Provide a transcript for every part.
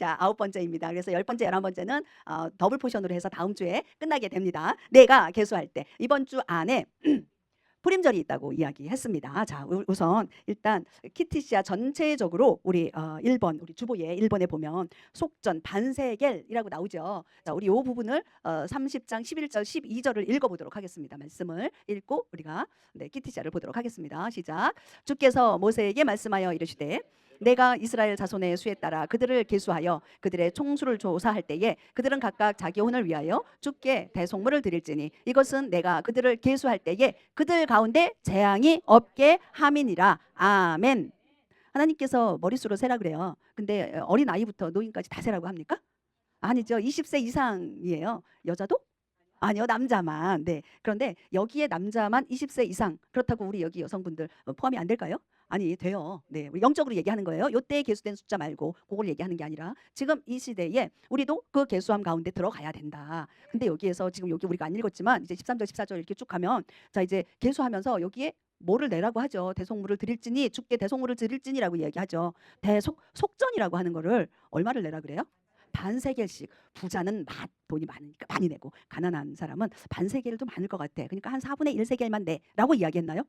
자, 9번째입니다. 그래서 10번째, 11번째는 더블 포션으로 해서 다음 주에 끝나게 됩니다. 내가 계수할 때 이번 주 안에 purim절이 있다고 이야기했습니다. 자, 우선 일단 키티시아 전체적으로 우리 1번 우리 주보에 1번에 보면 속전 반세겔이라고 나오죠. 자, 우리 이 부분을 30장 11절 12절을 읽어보도록 하겠습니다. 말씀을 읽고 우리가 키티시아를 보도록 하겠습니다. 시작. 주께서 모세에게 말씀하여 이르시되 내가 이스라엘 자손의 수에 따라 그들을 계수하여 그들의 총수를 조사할 때에 그들은 각각 자기 혼을 위하여 주께 대속물을 드릴지니 이것은 내가 그들을 계수할 때에 그들 가운데 재앙이 없게 함이니라. 아멘. 하나님께서 머릿수로 세라 그래요. 근데 어린 아이부터 노인까지 다 세라고 합니까? 아니죠. 20세 이상이에요. 여자도? 아니요, 남자만. 네. 그런데 여기에 남자만 20세 이상. 그렇다고 우리 여기 여성분들 포함이 안 될까요? 아니, 돼요. 네. 우리 영적으로 얘기하는 거예요. 요때에 계수된 숫자 말고 그걸 얘기하는 게 아니라 지금 이 시대에 우리도 그 계수함 가운데 들어가야 된다. 근데 여기에서 지금 여기 우리가 안 읽었지만 이제 13절 14절 이렇게 쭉 가면 자, 이제 계수하면서 여기에 뭐를 내라고 하죠. 대속물을 드릴지니 주께 대속물을 드릴지니라고 얘기하죠. 속전이라고 하는 거를 얼마를 내라 그래요? 반세겔씩. 부자는 돈이 많으니까 많이 내고 가난한 사람은 반세겔도 많을 것 같아. 그러니까 한 4분의 1세겔만 내라고 이야기했나요?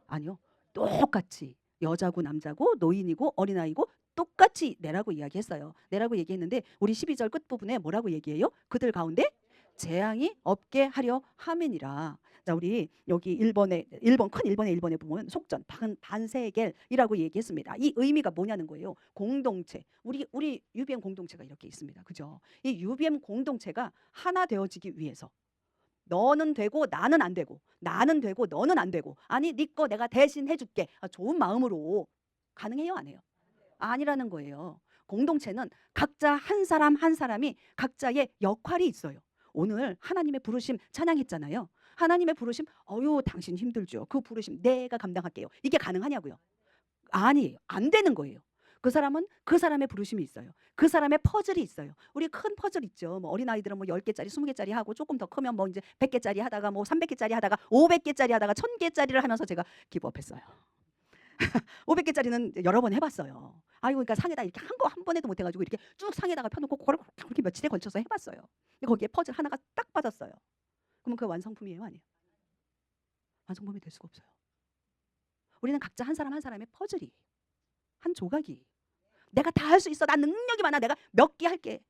아니요. 똑같이 여자고 남자고 노인이고 어린아이고 똑같이 내라고 이야기했어요. 내라고 얘기했는데 우리 12절 끝부분에 뭐라고 얘기해요? 그들 가운데 재앙이 없게 하려 함이니라. 자, 우리 여기 1번에 1번에 보면 속전 반세겔이라고 얘기했습니다. 이 의미가 뭐냐는 거예요. 공동체. 우리 UBM 공동체가 이렇게 있습니다. 그죠? 이 UBM 공동체가 하나 되어지기 위해서 너는 되고 나는 안 되고 나는 되고 너는 안 되고 아니 네 거 내가 대신 해줄게. 좋은 마음으로 가능해요, 안 해요? 아니라는 거예요. 공동체는 각자 한 사람 한 사람이 각자의 역할이 있어요. 오늘 하나님의 부르심 찬양했잖아요. 하나님의 부르심, 어유 당신 힘들죠. 그 부르심 내가 감당할게요. 이게 가능하냐고요? 아니에요. 안 되는 거예요. 그 사람은 그 사람의 부르심이 있어요. 그 사람의 퍼즐이 있어요. 우리 큰 퍼즐 있죠. 뭐 어린아이들은 뭐 10개짜리, 20개짜리 하고 조금 더 크면 뭐 이제 100개짜리 하다가 뭐 300개짜리 하다가 500개짜리 하다가 1000개짜리를 하면서 제가 기부업했어요. 500개짜리는 여러 번 해봤어요. 아이고, 그러니까 상에다 이렇게 한 번에도 못 해가지고 이렇게 쭉 상에다가 펴놓고 그걸 그렇게 며칠에 걸쳐서 해봤어요. 근데 거기에 퍼즐 하나가 딱 빠졌어요. 그러면 그 완성품이에요, 아니에요? 완성품이 될 수가 없어요. 우리는 각자 한 사람 한 사람의 퍼즐이 한 조각이. 내가 다 할 수 있어. 난 능력이 많아. 내가 몇 개 할게.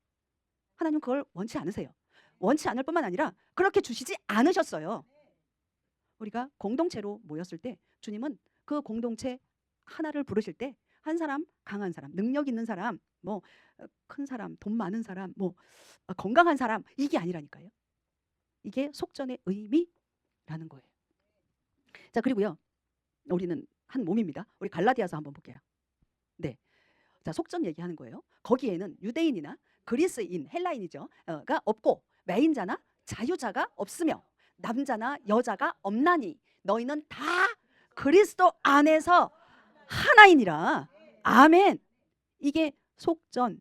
하나님 그걸 원치 않으세요. 원치 않을 뿐만 아니라 그렇게 주시지 않으셨어요. 우리가 공동체로 모였을 때 주님은 그 공동체 하나를 부르실 때 한 사람, 강한 사람, 능력 있는 사람, 뭐 큰 사람, 돈 많은 사람, 뭐 건강한 사람, 이게 아니라니까요. 이게 속전의 의미라는 거예요. 자, 그리고요. 우리는 한 몸입니다. 우리 갈라디아서 한번 볼게요. 네. 자, 속전 얘기하는 거예요. 거기에는 유대인이나 그리스인, 헬라인이죠.가 없고 매인자나 자유자가 없으며 남자나 여자가 없나니 너희는 다 그리스도 안에서 하나이니라. 아멘. 이게 속전,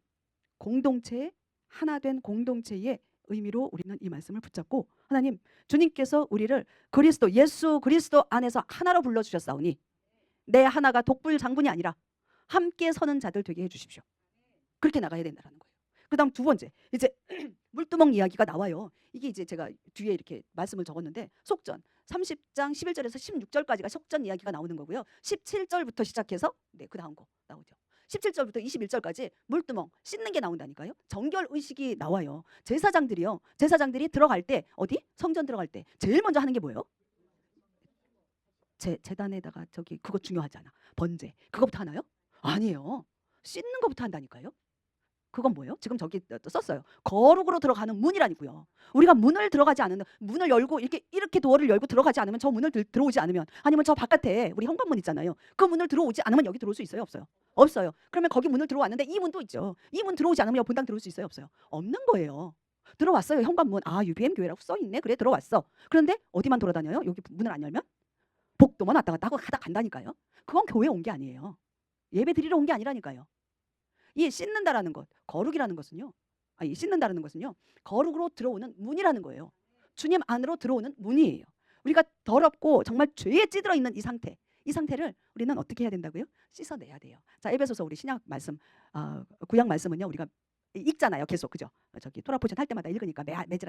공동체, 하나된 공동체의 의미로 우리는 이 말씀을 붙잡고 하나님, 주님께서 우리를 예수 그리스도 안에서 하나로 불러주셨사오니 내 하나가 독불 장군이 아니라 함께 서는 자들 되게 해주십시오. 그렇게 나가야 된다는 거예요. 그 다음 두 번째, 이제 물두멍 이야기가 나와요. 이게 이제 제가 뒤에 이렇게 말씀을 적었는데 속전 30장 11절에서 16절까지가 속전 이야기가 나오는 거고요. 17절부터 시작해서 그 다음 거 나오죠. 17절부터 21절까지 물두멍 씻는 게 나온다니까요. 정결 의식이 나와요. 제사장들이 들어갈 때 어디? 성전 들어갈 때 제일 먼저 하는 게 뭐예요? 제단에다가 그거 중요하잖아. 번제. 그거부터 하나요? 아니에요. 씻는 것부터 한다니까요. 그건 뭐예요? 지금 저기 썼어요. 거룩으로 들어가는 문이라니고요. 우리가 문을 들어가지 않으면, 문을 열고 이렇게 도어를 열고 들어가지 않으면, 저 문을 들어오지 않으면, 아니면 저 바깥에 우리 현관문 있잖아요. 그 문을 들어오지 않으면 여기 들어올 수 있어요? 없어요? 없어요. 그러면 거기 문을 들어왔는데 이 문도 있죠. 이 문 들어오지 않으면 본당 들어올 수 있어요? 없어요? 없는 거예요. 들어왔어요. 현관문. UBM 교회라고 써있네. 그래, 들어왔어. 그런데 어디만 돌아다녀요? 여기 문을 안 열면? 복도만 왔다 갔다 하고 간다니까요. 그건 교회 온 게 아니에요. 예배 드리러 온 게 아니라니까요. 이 씻는다라는 것, 거룩이라는 것은요. 이 씻는다라는 것은요. 거룩으로 들어오는 문이라는 거예요. 주님 안으로 들어오는 문이에요. 우리가 더럽고 정말 죄에 찌들어 있는 이 상태를 우리는 어떻게 해야 된다고요? 씻어내야 돼요. 자, 에베소서 우리 신약 말씀, 구약 말씀은요. 우리가 읽잖아요. 계속 그죠? 저기 토라 포션 할 때마다 읽으니까 매일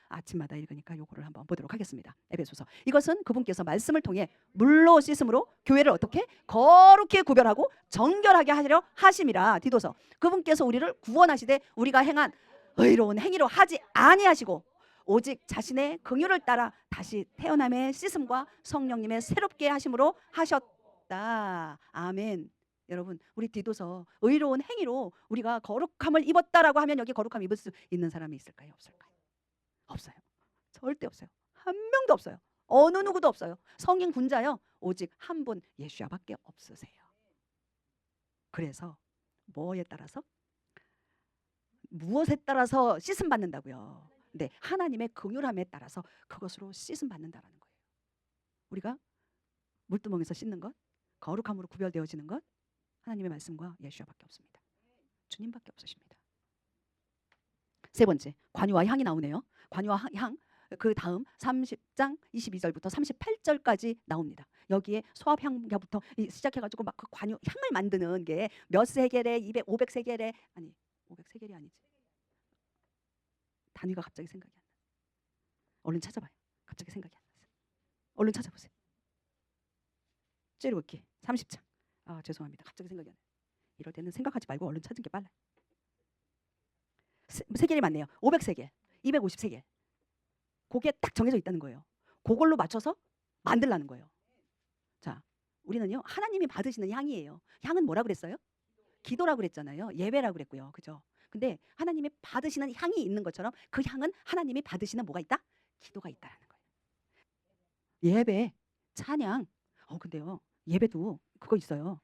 아침마다 읽으니까 요거를 한번 보도록 하겠습니다. 에베소서. 이것은 그분께서 말씀을 통해 물로 씻음으로 교회를 어떻게 거룩히 구별하고 정결하게 하려 하심이라. 디도서. 그분께서 우리를 구원하시되 우리가 행한 의로운 행위로 하지 아니하시고 오직 자신의 긍휼을 따라 다시 태어남의 씻음과 성령님의 새롭게 하심으로 하셨다. 아멘. 여러분, 우리 디도서 의로운 행위로 우리가 거룩함을 입었다라고 하면 여기 거룩함 입을 수 있는 사람이 있을까요? 없을까요? 없어요. 절대 없어요. 한 명도 없어요. 어느 누구도 없어요. 성인 군자요, 오직 한 분 예수야밖에 없으세요. 그래서 무엇에 따라서 씻음 받는다고요? 네, 하나님의 긍휼함에 따라서 그것으로 씻음 받는다라는 거예요. 우리가 물두멍에서 씻는 것, 거룩함으로 구별되어지는 것, 하나님의 말씀과 예수야밖에 없습니다. 주님밖에 없으십니다. 세 번째, 관유와 향이 나오네요. 관유와 향, 그 다음 30장 22절부터 38절까지 나옵니다. 여기에 소합향부터 시작해가지고 막 그 관유 향을 만드는 게 몇 세겔에 500세겔에 아니 500세겔이 아니지. 단위가 갑자기 생각이 안 나. 얼른 찾아봐요. 갑자기 생각이 안 나서. 얼른 찾아보세요. 찌르기 30장. 아, 죄송합니다. 갑자기 생각이 안 나요. 이럴 때는 생각하지 말고 얼른 찾은 게 빨라요. 세겔이 맞네요. 500세겔, 250세겔. 그게 딱 정해져 있다는 거예요. 그걸로 맞춰서 만들라는 거예요. 자, 우리는요, 하나님이 받으시는 향이에요. 향은 뭐라 그랬어요? 기도라고 그랬잖아요. 예배라고 그랬고요. 그죠? 근데 하나님이 받으시는 향이 있는 것처럼 그 향은 하나님이 받으시는 뭐가 있다? 기도가 있다라는 거예요. 예배, 찬양. 근데요, 예배도 그거 있어요.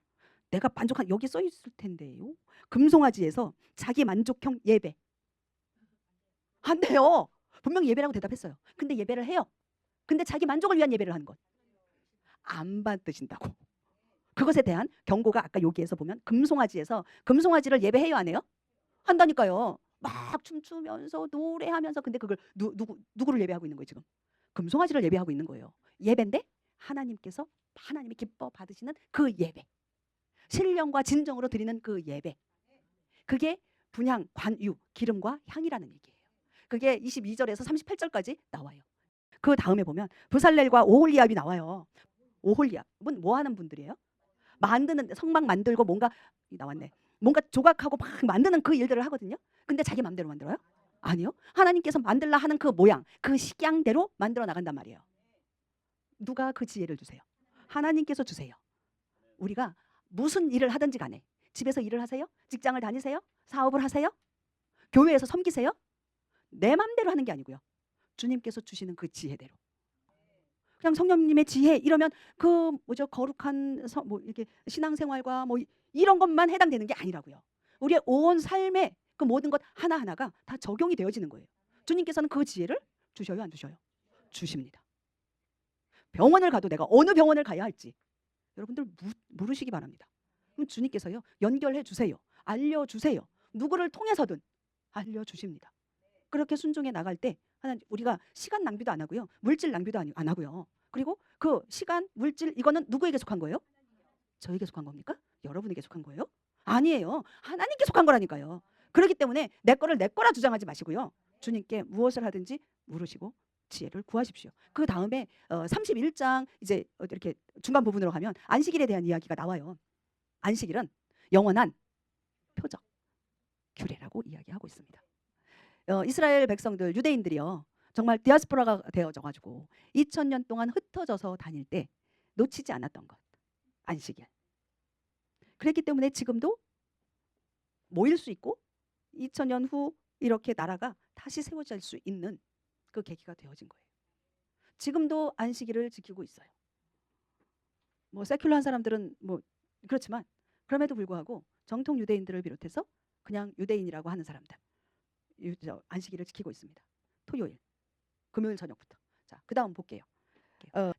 내가 만족한, 여기 써 있을 텐데요. 금송아지에서 자기 만족형 예배. 안 돼요. 분명히 예배라고 대답했어요. 근데 예배를 해요. 근데 자기 만족을 위한 예배를 하는 것. 안 받으신다고. 그것에 대한 경고가 아까 여기에서 보면 금송아지를 예배해요, 안 해요? 한다니까요. 막 춤추면서 노래하면서. 근데 그걸 누구를 예배하고 있는 거예요, 지금? 금송아지를 예배하고 있는 거예요. 예배인데 하나님이 기뻐 받으시는 그 예배. 신령과 진정으로 드리는 그 예배. 그게 분향, 관유, 기름과 향이라는 얘기예요. 그게 22절에서 38절까지 나와요. 그 다음에 보면 브살렐과 오홀리압이 나와요. 오홀리압은 뭐 하는 분들이에요? 성막 만들고 뭔가 조각하고 막 만드는 그 일들을 하거든요. 근데 자기 마음대로 만들어요? 아니요. 하나님께서 만들라 하는 그 모양, 그 식양대로 만들어 나간단 말이에요. 누가 그 지혜를 주세요? 하나님께서 주세요. 우리가 무슨 일을 하든지 간에 집에서 일을 하세요? 직장을 다니세요? 사업을 하세요? 교회에서 섬기세요? 내 맘대로 하는 게 아니고요. 주님께서 주시는 그 지혜대로. 그냥 성령님의 지혜 이러면 그 거룩한 이렇게 신앙생활과 이런 것만 해당되는 게 아니라고요. 우리의 온 삶의 그 모든 것 하나하나가 다 적용이 되어지는 거예요. 주님께서는 그 지혜를 주셔요, 안 주셔요? 주십니다. 병원을 가도 내가 어느 병원을 가야 할지 여러분들 물으시기 바랍니다. 그럼 주님께서요, 연결해 주세요. 알려주세요. 누구를 통해서든 알려주십니다. 그렇게 순종해 나갈 때 우리가 시간 낭비도 안 하고요. 물질 낭비도 안 하고요. 그리고 그 시간, 물질 이거는 누구에게 속한 거예요? 저에게 속한 겁니까? 여러분에게 속한 거예요? 아니에요. 하나님께 속한 거라니까요. 그렇기 때문에 내 거를 내 거라 주장하지 마시고요. 주님께 무엇을 하든지 물으시고 지혜를 구하십시오. 그 다음에 31장 이제 이렇게 중간 부분으로 가면 안식일에 대한 이야기가 나와요. 안식일은 영원한 표적, 규례라고 이야기하고 있습니다. 이스라엘 백성들, 유대인들이요, 정말 디아스포라가 되어져가지고 2000년 동안 흩어져서 다닐 때 놓치지 않았던 것, 안식일. 그랬기 때문에 지금도 모일 수 있고 2000년 후 이렇게 나라가 다시 세워질 수 있는 그 계기가 되어진 거예요. 지금도 안식일을 지키고 있어요. 세큘러한 사람들은 그렇지만 그럼에도 불구하고 정통 유대인들을 비롯해서 그냥 유대인이라고 하는 사람들 안식일을 지키고 있습니다. 토요일, 금요일 저녁부터. 자, 그 다음 볼게요.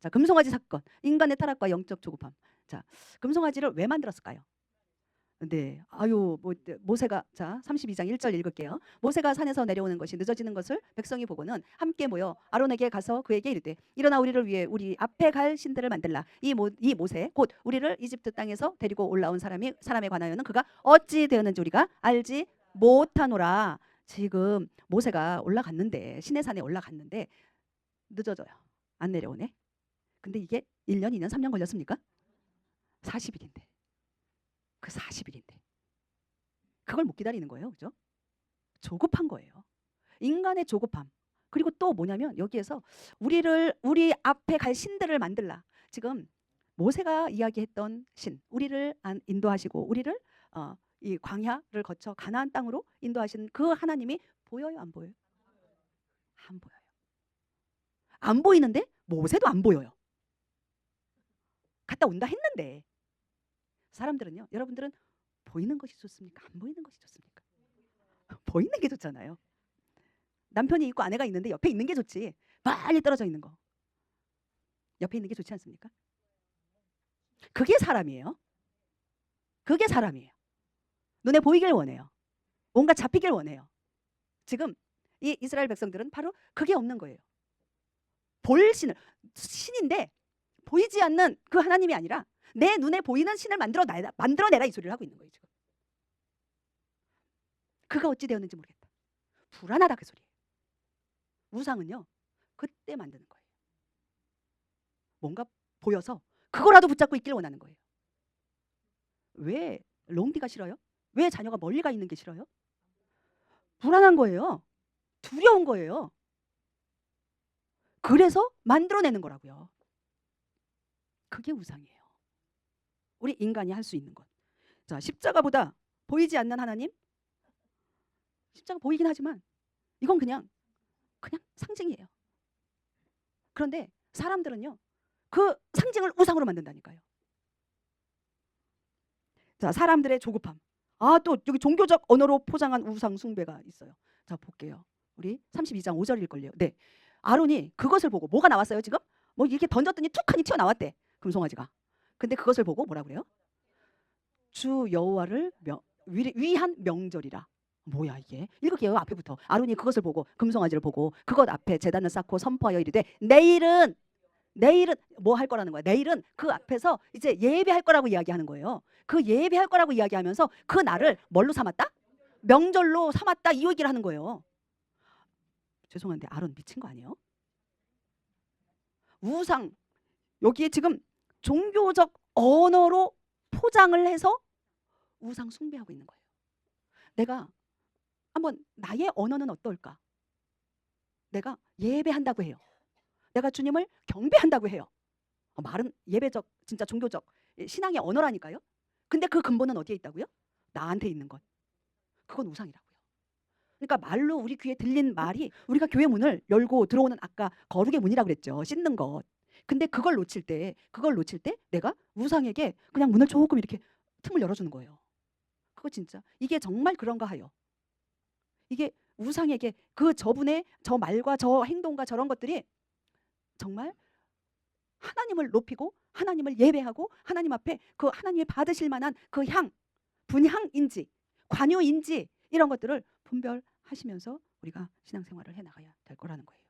자, 금송아지 사건, 인간의 타락과 영적 조급함. 자, 금송아지를 왜 만들었을까요? 네, 모세가, 자 32장 1절 읽을게요. 모세가 산에서 내려오는 것이 늦어지는 것을 백성이 보고는 함께 모여 아론에게 가서 그에게 이르되, 일어나 우리를 위해 우리 앞에 갈 신들을 만들라. 이 모세 곧 우리를 이집트 땅에서 데리고 올라온 사람에 관하여는 그가 어찌 되었는지 우리가 알지 못하노라. 지금 모세가 올라갔는데 시내산에 올라갔는데 늦어져요. 안 내려오네. 근데 이게 1년, 2년, 3년 걸렸습니까? 40일인데. 그 40일인데. 그걸 못 기다리는 거예요. 그죠? 조급한 거예요. 인간의 조급함. 그리고 또 뭐냐면 여기에서 우리 앞에 갈 신들을 만들라. 지금 모세가 이야기했던 신, 우리를 인도하시고 우리를 이 광야를 거쳐 가나안 땅으로 인도하신 그 하나님이 보여요, 안 보여요? 안 보여요. 안 보이는데 모세도 안 보여요. 갔다 온다 했는데 사람들은요, 여러분들은 보이는 것이 좋습니까? 안 보이는 것이 좋습니까? 보이는 게 좋잖아요. 남편이 있고 아내가 있는데 옆에 있는 게 좋지. 빨리 떨어져 있는 거. 옆에 있는 게 좋지 않습니까? 그게 사람이에요. 그게 사람이에요. 눈에 보이길 원해요. 뭔가 잡히길 원해요. 지금 이 이스라엘 백성들은 바로 그게 없는 거예요. 볼 신인데 보이지 않는 그 하나님이 아니라 내 눈에 보이는 신을 만들어내라 이 소리를 하고 있는 거예요. 지금. 그가 어찌 되었는지 모르겠다. 불안하다 그 소리예요. 우상은요, 그때 만드는 거예요. 뭔가 보여서 그거라도 붙잡고 있길 원하는 거예요. 왜 롱디가 싫어요? 왜 자녀가 멀리 가 있는 게 싫어요? 불안한 거예요. 두려운 거예요. 그래서 만들어내는 거라고요. 그게 우상이에요. 우리 인간이 할 수 있는 것. 자, 십자가보다 보이지 않는 하나님. 십자가 보이긴 하지만 이건 그냥 상징이에요. 그런데 사람들은요, 그 상징을 우상으로 만든다니까요. 자, 사람들의 조급함. 또 여기 종교적 언어로 포장한 우상 숭배가 있어요. 자, 볼게요. 우리 32장 5절일걸요. 네. 아론이 그것을 보고 뭐가 나왔어요, 지금? 뭐 이렇게 던졌더니 툭하니 튀어나왔대. 금송아지가. 근데 그것을 보고 뭐라 그래요? 주 여호와를 위한 명절이라. 뭐야 이게? 읽을게요. 앞에부터. 아론이 그것을 보고 금송아지를 보고 그것 앞에 제단을 쌓고 선포하여 이르되 내일은 뭐 할 거라는 거야. 내일은 그 앞에서 이제 예배할 거라고 이야기하는 거예요. 그 예배할 거라고 이야기하면서 그 날을 뭘로 삼았다? 명절로 삼았다 이 얘기를 하는 거예요. 죄송한데 아론 미친 거 아니에요? 우상 여기에 지금 종교적 언어로 포장을 해서 우상 숭배하고 있는 거예요. 내가 한번 나의 언어는 어떨까? 내가 예배한다고 해요. 내가 주님을 경배한다고 해요. 말은 예배적 진짜 종교적 신앙의 언어라니까요. 근데 그 근본은 어디에 있다고요? 나한테 있는 것. 그건 우상이라고요. 그러니까 말로 우리 귀에 들린 말이 우리가 교회 문을 열고 들어오는 아까 거룩의 문이라고 그랬죠. 씻는 것. 근데 그걸 놓칠 때 내가 우상에게 그냥 문을 조금 이렇게 틈을 열어주는 거예요. 그거 진짜 이게 정말 그런가 하여. 이게 우상에게 저분의 저 말과 저 행동과 저런 것들이 정말 하나님을 높이고 하나님을 예배하고 하나님 앞에 그 하나님이 받으실 만한 그 분향인지 관유인지 이런 것들을 분별하시면서 우리가 신앙생활을 해나가야 될 거라는 거예요.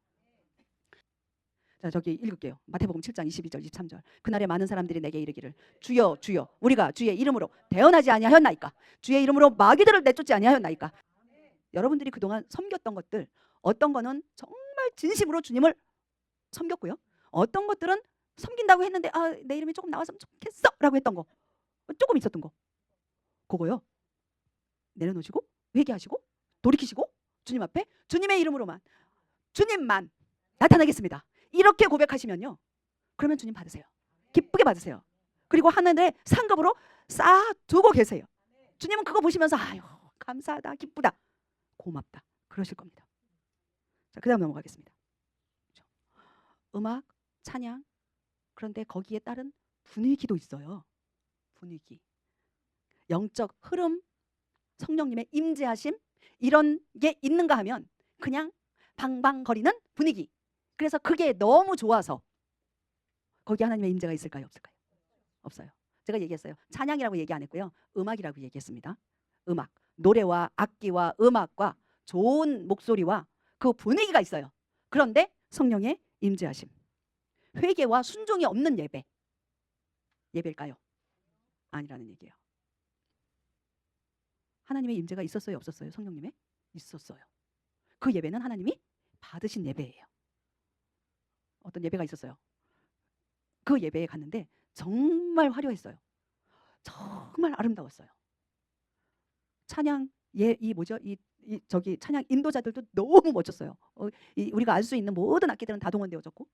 자, 저기 읽을게요. 마태복음 7장 22절 23절. 그날에 많은 사람들이 내게 이르기를 주여 주여 우리가 주의 이름으로 대언하지 아니하였나이까? 주의 이름으로 마귀들을 내쫓지 아니하였나이까? 여러분들이 그동안 섬겼던 것들 어떤 거는 정말 진심으로 주님을 섬겼고요. 어떤 것들은 섬긴다고 했는데 내 이름이 조금 나왔으면 좋겠어 라고 했던 거 조금 있었던 거 그거요. 내려놓으시고 회개하시고 돌이키시고 주님 앞에 주님의 이름으로만 주님만 나타나겠습니다. 이렇게 고백하시면요. 그러면 주님 받으세요. 기쁘게 받으세요. 그리고 하늘에 상급으로 쌓아두고 계세요. 주님은 그거 보시면서 아유 감사하다 기쁘다 고맙다 그러실 겁니다. 자, 그 다음 넘어가겠습니다. 음악, 찬양 그런데 거기에 따른 분위기도 있어요. 분위기. 영적 흐름, 성령님의 임재하심 이런 게 있는가 하면 그냥 방방거리는 분위기. 그래서 그게 너무 좋아서 거기 하나님의 임재가 있을까요? 없을까요? 없어요. 제가 얘기했어요. 찬양이라고 얘기 안 했고요. 음악이라고 얘기했습니다. 음악. 노래와 악기와 음악과 좋은 목소리와 그 분위기가 있어요. 그런데 성령의 임재하심. 회개와 순종이 없는 예배일까요? 아니라는 얘기예요. 하나님의 임재가 있었어요, 없었어요? 성령님의? 있었어요. 그 예배는 하나님이 받으신 예배예요. 어떤 예배가 있었어요. 그 예배에 갔는데 정말 화려했어요. 정말 아름다웠어요. 찬양 이 뭐죠? 저기 찬양 인도자들도 너무 멋졌어요. 우리가 알 수 있는 모든 악기들은 다 동원되어졌고,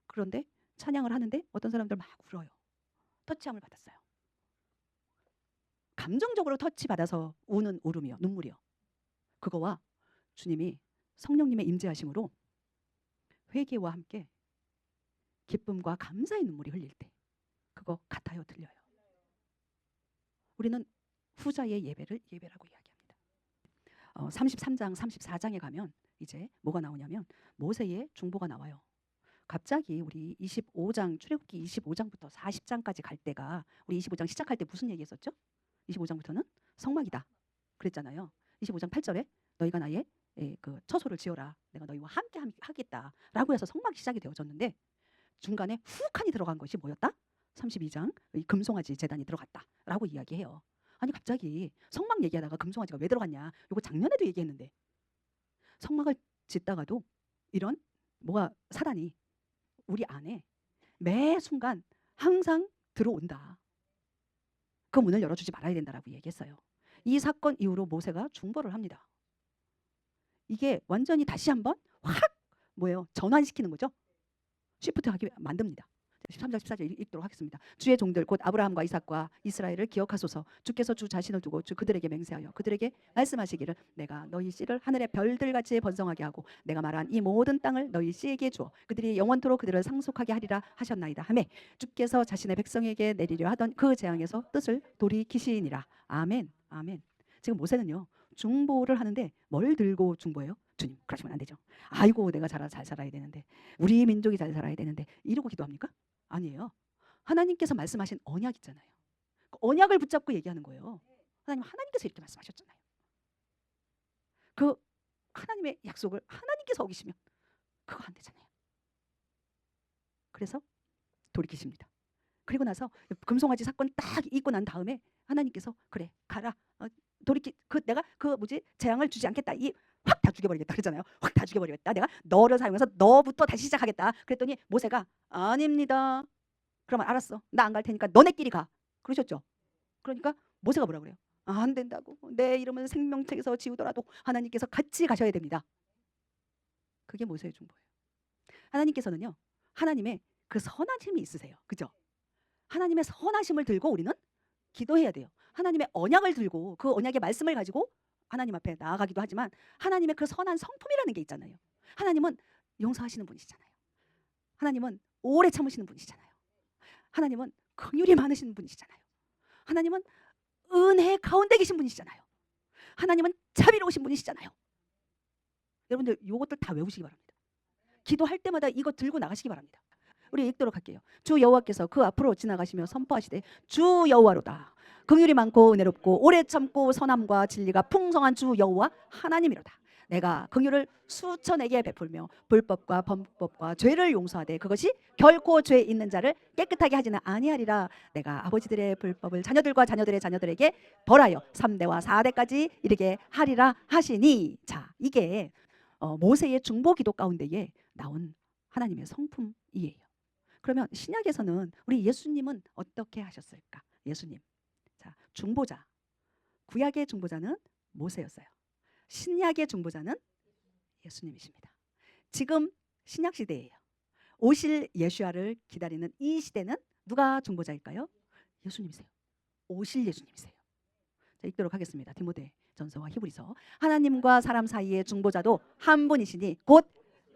그런데 찬양을 하는데 어떤 사람들 막 울어요. 터치함을 받았어요. 감정적으로 터치 받아서 우는 울음이요, 눈물이요. 그거와 주님이 성령님의 임재하심으로 회개와 함께 기쁨과 감사의 눈물이 흘릴 때 그거 같아요, 틀려요? 우리는 후자의 예배라고 이야기합니다. 33장 34장에 가면 이제 뭐가 나오냐면 모세의 중보가 나와요. 갑자기 우리 25장 출애굽기 25장부터 40장까지 갈 때가, 우리 25장 시작할 때 무슨 얘기했었죠? 25장부터는 성막이다 그랬잖아요. 25장 8절에 너희가 나의 그 처소를 지어라, 내가 너희와 함께 하겠다라고 해서 성막이 시작이 되어졌는데, 중간에 훅하니 들어간 것이 뭐였다? 32장 금송아지 제단이 들어갔다라고 이야기해요. 아니 갑자기 성막 얘기하다가 금송아지가 왜 들어갔냐? 이거 작년에도 얘기했는데, 성막을 짓다가도 이런 뭐가 사단이 우리 안에 매 순간 항상 들어온다. 그 문을 열어주지 말아야 된다라고 얘기했어요. 이 사건 이후로 모세가 중보를 합니다. 이게 완전히 다시 한번 확 전환시키는 거죠. 시프트하게 만듭니다. 13절 14절 읽도록 하겠습니다. 주의 종들 곧 아브라함과 이삭과 이스라엘을 기억하소서. 주께서 주 자신을 두고 그들에게 맹세하여 그들에게 말씀하시기를 내가 너희 씨를 하늘의 별들같이 번성하게 하고 내가 말한 이 모든 땅을 너희 씨에게 주어 그들이 영원토록 그들을 상속하게 하리라 하셨나이다 하매 주께서 자신의 백성에게 내리려 하던 그 재앙에서 뜻을 돌이키시니라. 아멘. 아멘. 지금 모세는요 중보를 하는데 뭘 들고 중보해요? 주님 그러시면 안 되죠. 아이고 내가 잘 살아야 되는데, 우리 민족이 잘 살아야 되는데 이러고 기도합니까? 아니에요. 하나님께서 말씀하신 언약 있잖아요. 그 언약을 붙잡고 얘기하는 거예요. 하나님께서 이렇게 말씀하셨잖아요. 그 하나님의 약속을 하나님께서 어기시면 그거 안 되잖아요. 그래서 돌이키십니다. 그리고 나서 금송아지 사건 딱 있고 난 다음에 하나님께서 그래 가라, 내가 재앙을 주지 않겠다, 확 다 죽여버리겠다 그러잖아요. 확 다 죽여버리겠다. 내가 너를 사용해서 너부터 다시 시작하겠다. 그랬더니 모세가 아닙니다. 그러면 알았어. 나 안 갈 테니까 너네끼리 가. 그러셨죠. 그러니까 모세가 뭐라 그래요? 안 된다고. 내 이름은 생명책에서 지우더라도 하나님께서 같이 가셔야 됩니다. 그게 모세의 중보예요. 하나님께서는요 하나님의 그 선하심이 있으세요. 그죠? 하나님의 선하심을 들고 우리는 기도해야 돼요. 하나님의 언약을 들고 그 언약의 말씀을 가지고 하나님 앞에 나아가기도 하지만, 하나님의 그 선한 성품이라는 게 있잖아요. 하나님은 용서하시는 분이시잖아요. 하나님은 오래 참으시는 분이시잖아요. 하나님은 긍휼이 많으신 분이시잖아요. 하나님은 은혜 가운데 계신 분이시잖아요. 하나님은 자비로우신 분이시잖아요. 여러분들 이것들 다 외우시기 바랍니다. 기도할 때마다 이거 들고 나가시기 바랍니다. 우리 읽도록 할게요. 주 여호와께서 그 앞으로 지나가시며 선포하시되 주 여호와로다. 긍휼이 많고 은혜롭고 오래 참고 선함과 진리가 풍성한 주 여호와 하나님이로다. 내가 긍휼을 수천에게 베풀며 불법과 범법과 죄를 용서하되 그것이 결코 죄 있는 자를 깨끗하게 하지는 아니하리라. 내가 아버지들의 불법을 자녀들과 자녀들의 자녀들에게 벌하여 3대와 4대까지 이르게 하리라 하시니. 자, 이게 모세의 중보 기도 가운데에 나온 하나님의 성품이에요. 그러면 신약에서는 우리 예수님은 어떻게 하셨을까? 예수님. 자, 중보자. 구약의 중보자는 모세였어요. 신약의 중보자는 예수님이십니다. 지금 신약 시대예요. 오실 예수야를 기다리는 이 시대는 누가 중보자일까요? 예수님이세요. 오실 예수님이세요. 자, 읽도록 하겠습니다. 디모데전서와 히브리서. 하나님과 사람 사이의 중보자도 한 분이시니 곧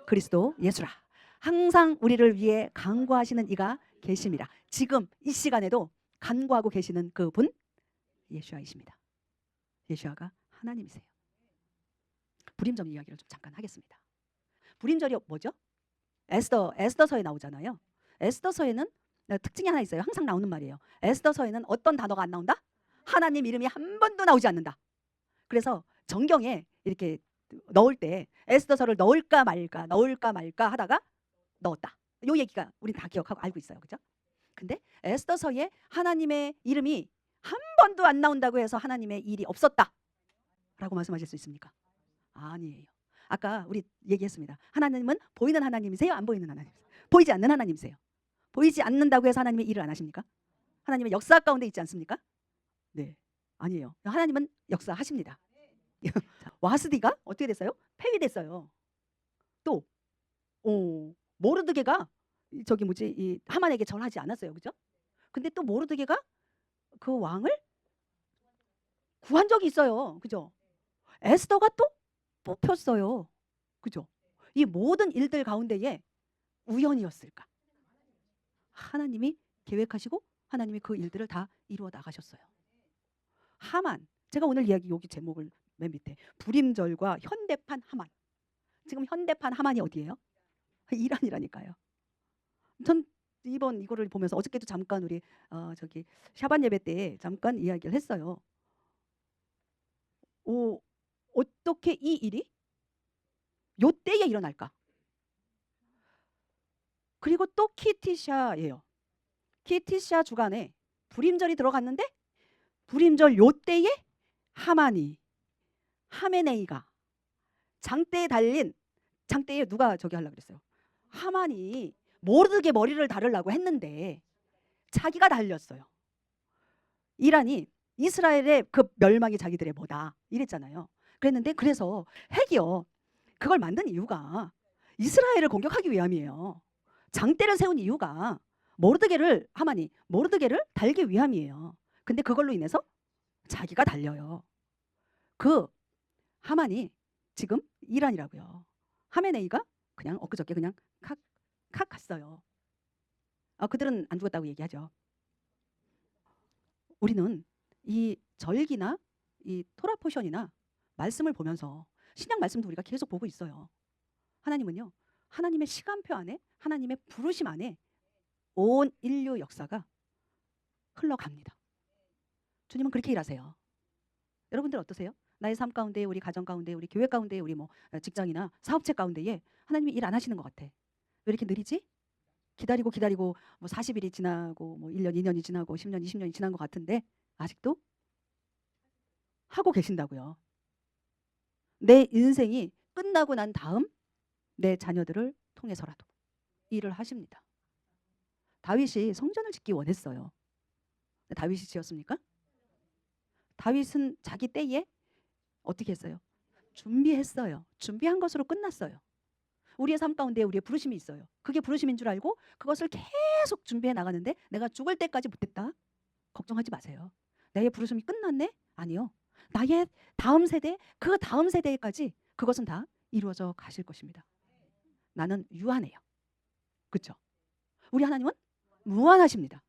그리스도 예수라. 항상 우리를 위해 간구하시는 이가 계심이라. 지금 이 시간에도 간구하고 계시는 그분 예수야이십니다. 예수야가 하나님이세요. 불임절 이야기를 좀 잠깐 하겠습니다. 불임절이 뭐죠? 에스더서에 나오잖아요. 에스더서에는 특징이 하나 있어요. 항상 나오는 말이에요. 에스더서에는 어떤 단어가 안 나온다? 하나님 이름이 한 번도 나오지 않는다. 그래서 정경에 이렇게 넣을 때 에스더서를 넣을까 말까 하다가 넣었다. 요 얘기가 우리 다 기억하고 알고 있어요. 그죠? 근데 에스더서에 하나님의 이름이 한 번도 안 나온다고 해서 하나님의 일이 없었다 라고 말씀하실 수 있습니까? 아니에요. 아까 우리 얘기했습니다. 하나님은 보이는 하나님이세요? 안 보이는 하나님이세요? 보이지 않는 하나님이세요. 보이지 않는다고 해서 하나님의 일을 안 하십니까? 하나님의 역사 가운데 있지 않습니까? 네, 아니에요. 하나님은 역사하십니다. 와스디가 어떻게 됐어요? 폐위됐어요. 또 모르드게가 저기 뭐지 이 하만에게 절하지 않았어요, 그죠? 근데 또 모르드게가 그 왕을 구한 적이 있어요, 그죠? 에스더가 또 뽑혔어요, 그죠? 이 모든 일들 가운데에 우연이었을까? 하나님이 계획하시고 하나님이 그 일들을 다 이루어 나가셨어요. 하만, 제가 오늘 이야기 여기 제목을 맨 밑에 불임절과 현대판 하만. 지금 현대판 하만이 어디예요? 이란이라니까요. 전 이번 이거를 보면서 어저께도 잠깐 우리 저기 샤반 예배 때 잠깐 이야기를 했어요. 어떻게 이 일이 요 때에 일어날까? 그리고 또 키티샤예요. 키티샤 주간에 불임절이 들어갔는데 불임절 요 때에 하만이 하메네이가 장대에 달린 장대에 누가 저기 하려고 그랬어요? 하만이 모르게 머리를 다르려고 했는데 자기가 달렸어요. 이란이 이스라엘의 그 멸망이 자기들의 뭐다 이랬잖아요. 그랬는데 그래서 핵이요. 그걸 만든 이유가 이스라엘을 공격하기 위함이에요. 장대를 세운 이유가 하만이 모르드게를 달기 위함이에요. 근데 그걸로 인해서 자기가 달려요. 그 하만이 지금 이란이라고요. 하메네이가 그냥 엊그저께 그냥 칵 갔어요. 그들은 안 죽었다고 얘기하죠. 우리는 이 절기나 이 토라 포션이나 말씀을 보면서 신약 말씀도 우리가 계속 보고 있어요. 하나님은요, 하나님의 시간표 안에 하나님의 부르심 안에 온 인류 역사가 흘러갑니다. 주님은 그렇게 일하세요. 여러분들 어떠세요? 나의 삶 가운데, 우리 가정 가운데, 우리 교회 가운데, 우리 뭐 직장이나 사업체 가운데에 하나님이 일 안 하시는 것 같아. 왜 이렇게 느리지? 기다리고 뭐 40일이 지나고 뭐 1년, 2년이 지나고 10년, 20년이 지난 것 같은데 아직도 하고 계신다고요. 내 인생이 끝나고 난 다음 내 자녀들을 통해서라도 일을 하십니다. 다윗이 성전을 짓기 원했어요. 다윗이 지었습니까? 다윗은 자기 때에 어떻게 했어요? 준비했어요. 준비한 것으로 끝났어요. 우리의 삶 가운데 우리의 부르심이 있어요. 그게 부르심인 줄 알고 그것을 계속 준비해 나가는데 내가 죽을 때까지 못했다? 걱정하지 마세요. 나의 부르심이 끝났네? 아니요. 나의 다음 세대, 그 다음 세대까지 그것은 다 이루어져 가실 것입니다. 나는 유한해요. 그렇죠? 우리 하나님은 무한하십니다.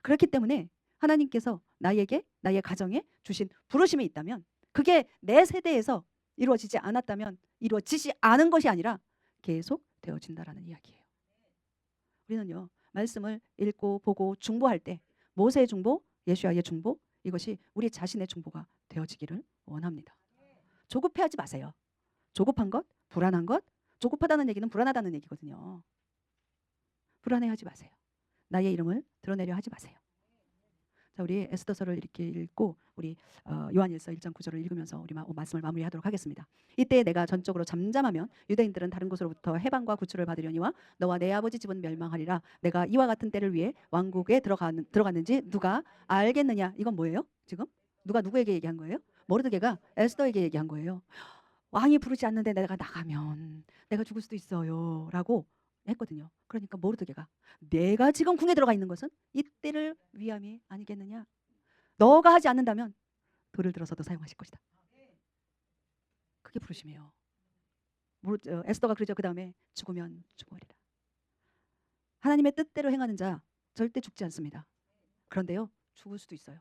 그렇기 때문에 하나님께서 나에게, 나의 가정에 주신 부르심이 있다면 그게 내 세대에서 이루어지지 않았다면 이루어지지 않은 것이 아니라 계속 되어진다라는 이야기예요. 우리는요, 말씀을 읽고 보고 중보할 때 모세의 중보, 예수야의 중보, 이것이 우리 자신의 중보가 되어지기를 원합니다. 조급해하지 마세요. 조급한 것, 불안한 것, 조급하다는 얘기는 불안하다는 얘기거든요. 불안해하지 마세요. 나의 이름을 드러내려 하지 마세요. 자, 우리 에스더서를 이렇게 읽고 우리 요한일서 1장 9절을 읽으면서 우리 말씀을 마무리하도록 하겠습니다. 이때 내가 전적으로 잠잠하면 유대인들은 다른 곳으로부터 해방과 구출을 받으려니와 너와 내 아버지 집은 멸망하리라. 내가 이와 같은 때를 위해 왕국에 들어갔는지 누가 알겠느냐. 이건 뭐예요? 지금 누가 누구에게 얘기한 거예요? 모르드게가 에스더에게 얘기한 거예요. 왕이 부르지 않는데 내가 나가면 내가 죽을 수도 있어요 라고 했거든요. 그러니까 모르드게가 내가 지금 궁에 들어가 있는 것은 이때를 위함이 아니겠느냐. 너가 하지 않는다면 돌을 들어서도 사용하실 것이다. 그게 부르심이에요. 에스더가 그러죠. 그 다음에 죽으면 죽으리라. 하나님의 뜻대로 행하는 자 절대 죽지 않습니다. 그런데요, 죽을 수도 있어요.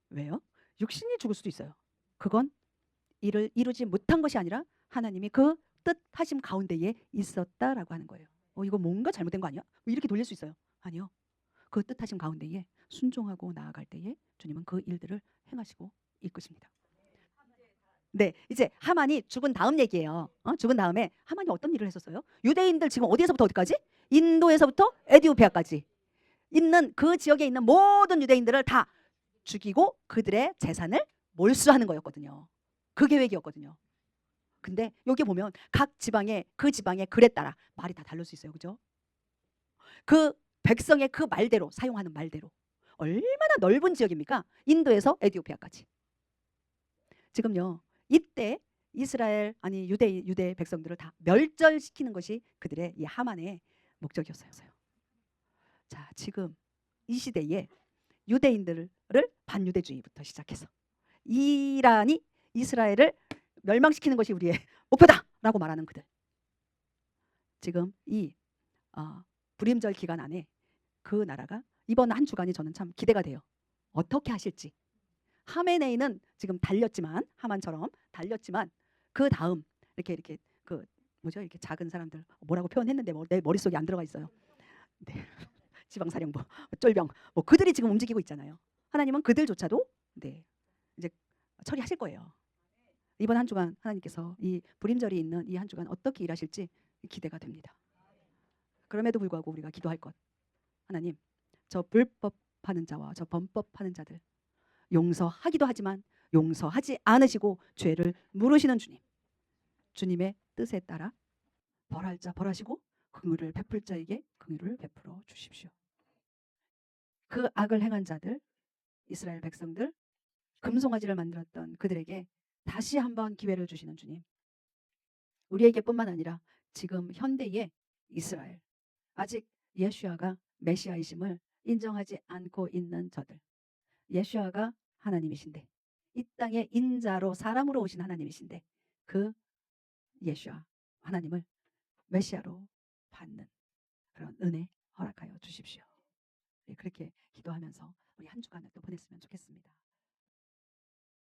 왜요? 육신이 죽을 수도 있어요. 그건 이를 이루지 못한 것이 아니라 하나님이 그 뜻하심 가운데에 있었다라고 하는 거예요. 이거 뭔가 잘못된 거 아니야? 이렇게 돌릴 수 있어요. 아니요. 그 뜻하심 가운데에 순종하고 나아갈 때에 주님은 그 일들을 행하시고 이끄십니다. 네, 이제 하만이 죽은 다음 얘기예요. 죽은 다음에 하만이 어떤 일을 했었어요? 유대인들 지금 어디에서부터 어디까지? 인도에서부터 에디오피아까지 있는 그 지역에 있는 모든 유대인들을 다 죽이고 그들의 재산을 몰수하는 거였거든요. 그 계획이었거든요. 근데 여기 보면 각 지방에 그 지방의 글에 따라 말이 다 다를 수 있어요. 그죠? 그 백성의 그 말대로 사용하는 말대로 얼마나 넓은 지역입니까? 인도에서 에티오피아까지. 지금요. 이때 이스라엘 아니 유대 백성들을 다 멸절시키는 것이 그들의 이 하만의 목적이었어요. 자, 지금 이 시대에 유대인들을 반유대주의부터 시작해서 이란이 이스라엘을 멸망시키는 것이 우리의 목표다라고 말하는 그들. 지금 이 불임절 기간 안에 그 나라가 이번 한 주간이 저는 참 기대가 돼요. 어떻게 하실지. 하메네이는 지금 달렸지만 하만처럼 달렸지만 그 다음 이렇게 그 뭐죠? 이렇게 작은 사람들 뭐라고 표현했는데 내 머릿속에 안 들어가 있어요. 네. 지방사령부, 쫄병 뭐 그들이 지금 움직이고 있잖아요. 하나님은 그들조차도 네 이제 처리하실 거예요. 이번 한 주간 하나님께서 이 불임절이 있는 이 한 주간 어떻게 일하실지 기대가 됩니다. 그럼에도 불구하고 우리가 기도할 것. 하나님, 저 불법하는 자와 저 범법하는 자들 용서하기도 하지만 용서하지 않으시고 죄를 물으시는 주님. 주님의 뜻에 따라 벌할 자 벌하시고 긍휼을 베풀 자에게 긍휼을 베풀어 주십시오. 그 악을 행한 자들, 이스라엘 백성들, 금송아지를 만들었던 그들에게 다시 한번 기회를 주시는 주님. 우리에게뿐만 아니라 지금 현대의 이스라엘, 아직 예수야가 메시아이심을 인정하지 않고 있는 저들. 예수야가 하나님이신데 이 땅에 인자로 사람으로 오신 하나님이신데 그 예수야 하나님을 메시아로 받는 그런 은혜 허락하여 주십시오. 네, 그렇게 기도하면서 우리 한 주간을 또 보냈으면 좋겠습니다.